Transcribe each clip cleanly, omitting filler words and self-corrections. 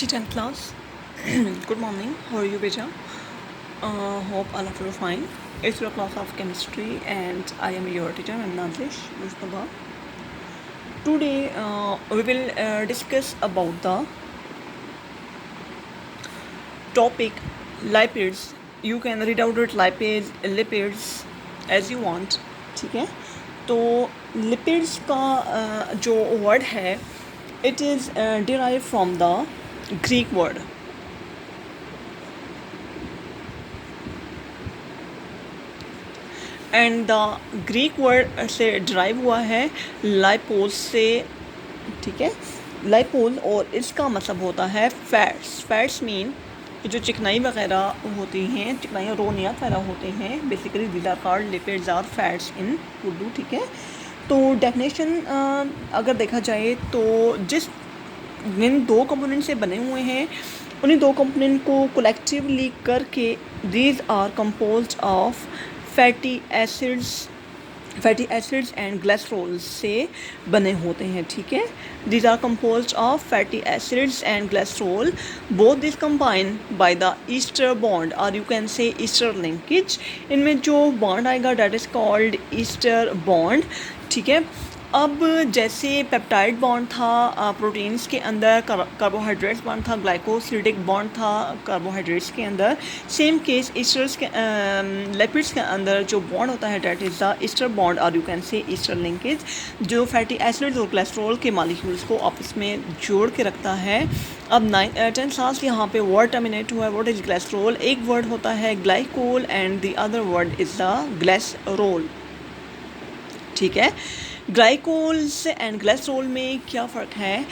10th class. Good morning. How are you, Beja? Hope all of you are fine. It's your class of chemistry, and I am your teacher. I'm Nazish Mustafa. Today, we will discuss about the topic lipids. You can read out it lipids as you want. ठीक है, तो lipids का जो word है, it is derived from the Greek word. And the Greek word से drive हुआ है लाइपोज से. ठीक है, लाइपोज, और इसका मतलब होता है फैट्स. फैट्स मीन जो चिकनाई वगैरह होती हैं, चिकनाई और रोनियात वगैरह होते हैं, basically these are called lipids or fats in Urdu. ठीक है, तो डेफिनेशन अगर देखा जाए तो जिन दो कंपोनेंट से बने हुए हैं, उन्हीं दो कंपोनेंट को कलेक्टिवली करके these are composed of fatty acids and glycerols से बने होते हैं. ठीक है, these are composed of fatty acids and glycerol. Both this combine by the ester bond, और you can say ester linkage. इनमें जो बॉन्ड आएगा that is called ester bond. ठीक है, अब जैसे पेप्टाइड बॉन्ड था प्रोटीन्स के अंदर, कार्बोहाइड्रेट्स बॉन्ड था, ग्लाइकोसिडिक बॉन्ड था कार्बोहाइड्रेट्स के अंदर, सेम केस ईस्टर्स के लिपिड्स के अंदर जो बॉन्ड होता है that is the ester bond, और you can say ester linkage, जो फैटी एसिड्स और कोलेस्ट्रॉल के मॉलिक्यूल्स को आपस में जोड़ के रखता है. अब 10 साल यहाँ पे वर्ड टर्मिनेट हुआ है. What is glycerol? एक वर्ड होता है glycol and the other word is the glycerol. ठीक है, ग्लाइकोल्स एंड ग्लिसरॉल में क्या फ़र्क है?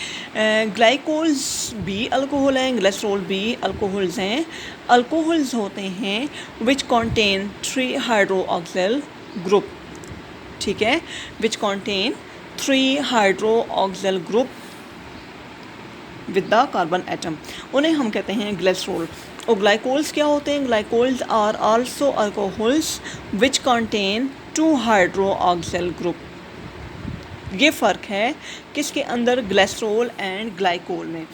ग्लाइकोल्स भी अल्कोहल हैं, ग्लिसरॉल भी अल्कोहल्स हैं. अल्कोहल्स होते हैं विच कॉन्टेन 3 हाइड्रोक्सिल ग्रुप. ठीक है, which contain 3 hydroxyl group with the carbon atom, उन्हें हम कहते हैं ग्लिसरॉल. और ग्लाइकोल्स क्या होते हैं? Glycols are also alcohols which contain 2 hydroxyl group. ये फ़र्क है किसके अंदर? ग्लिसरॉल एंड ग्लाइकोल में.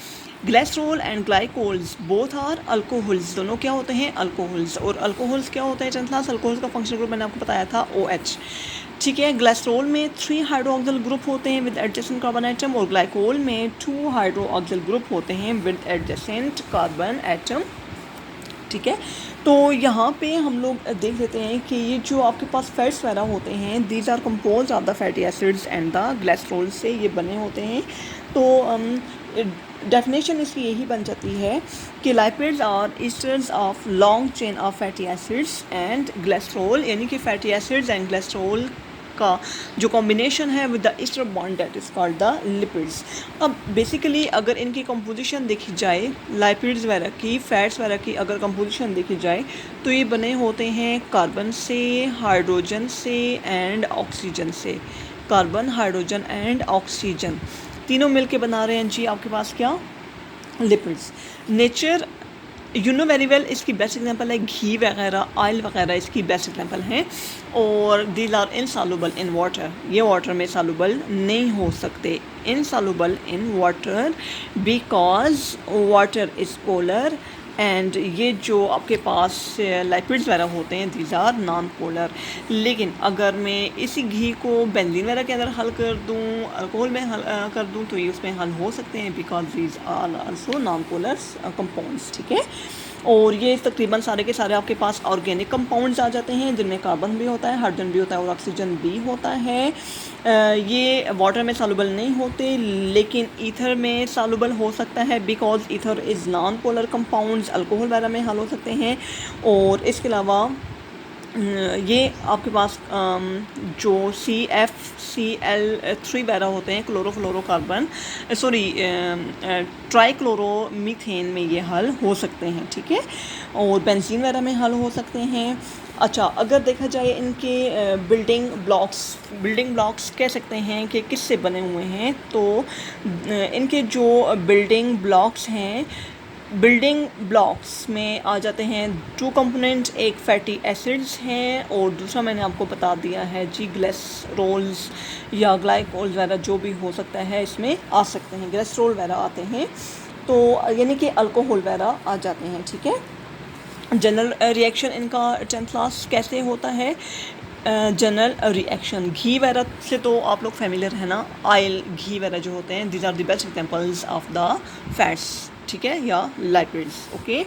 Glycerol and glycols both are alcohols, दोनों क्या होते हैं? अल्कोहल्स. और अल्कोहल्स क्या होते हैं? 10th क्लास अल्कोहल्स का फंक्शनल ग्रुप मैंने आपको बताया था OH. ठीक है, ग्लिसरॉल में 3 हाइड्रोक्सिल ग्रुप होते हैं विद एडजेसेंट कार्बन एटम, और ग्लाइकोल में 2 हाइड्रोक्सिल ग्रुप होते हैं विद एडजेसेंट कार्बन एटम. ठीक है, तो यहाँ पे हम लोग देख लेते हैं कि ये जो आपके पास फैट्स वगैरह होते हैं, these are compose of the fatty acids and the glycerol से ये बने होते हैं. तो डेफिनेशन इसकी यही बन जाती है कि lipids are esters of long chain of fatty acids and glycerol, यानी कि फैटी एसिड्स एंड ग्लिसरॉल का जो कॉम्बिनेशन है with the ester bond that is called the lipids. अब बेसिकली अगर इनकी कंपोजिशन देखी जाए, लिपिड्स वगैरह की, फैट्स वगैरह की अगर कंपोजिशन देखी जाए, तो ये बने होते हैं कार्बन से, हाइड्रोजन से एंड ऑक्सीजन से. कार्बन, हाइड्रोजन एंड ऑक्सीजन तीनों मिलके बना रहे हैं जी आपके पास क्या? Lipids. Nature you know very well, इसकी बेस्ट एग्जांपल है घी वगैरह, ऑयल वगैरह इसकी बेस्ट एग्जांपल हैं. और these are insoluble in water, ये वाटर में सॉल्युबल नहीं हो सकते. Insoluble in water because water is polar, and ये जो आपके पास लिपिड्स वगैरह होते हैं दीज आर नॉन पोलर. लेकिन अगर मैं इसी घी को बेंजीन वगैरह के अंदर हल कर दूँ, अल्कोहल में हल कर दूँ, तो ये उसमें हल हो सकते हैं because these are also non polar compounds. ठीक है, और ये तकरीबन सारे के सारे आपके पास ऑर्गेनिक कंपाउंड्स आ जाते हैं जिनमें कार्बन भी होता है, हाइड्रोजन भी होता है और ऑक्सीजन भी होता है. ये वाटर में सॉल्युबल नहीं होते, लेकिन ईथर में सॉल्युबल हो सकता है because ether is non polar compounds. Alcohol वगैरह में हल हो सकते हैं. और इसके अलावा ये आपके पास जो CFCl3 वगैरह होते हैं, क्लोरोफ्लोरोकार्बन, सॉरी ट्राइक्लोरोमीथेन में ये हल हो सकते हैं. ठीक है, और बेंजीन वगैरह में हल हो सकते हैं. अच्छा, अगर देखा जाए इनके बिल्डिंग ब्लॉक्स कह सकते हैं कि किससे बने हुए हैं, तो इनके जो बिल्डिंग ब्लॉक्स हैं, बिल्डिंग ब्लॉक्स में आ जाते हैं 2 कंपोनेंट. एक फैटी एसिड्स हैं और दूसरा मैंने आपको बता दिया है जी ग्लिसरॉल्स या ग्लाइकोल्स वगैरह जो भी हो सकता है इसमें आ सकते हैं, ग्लिसरॉल वगैरह आते हैं. तो यानी कि अल्कोहल वगैरह आ जाते हैं, ठीक है। जनरल रिएक्शन इनका 10th क्लास कैसे होता है? जनरल रिएक्शन घी वगैरह से तो आप लोग फेमिलियर है ना, ऑयल घी वगैरह जो होते हैं, these are the best examples of the fats, ठीक है, या लिपिड्स, ओके।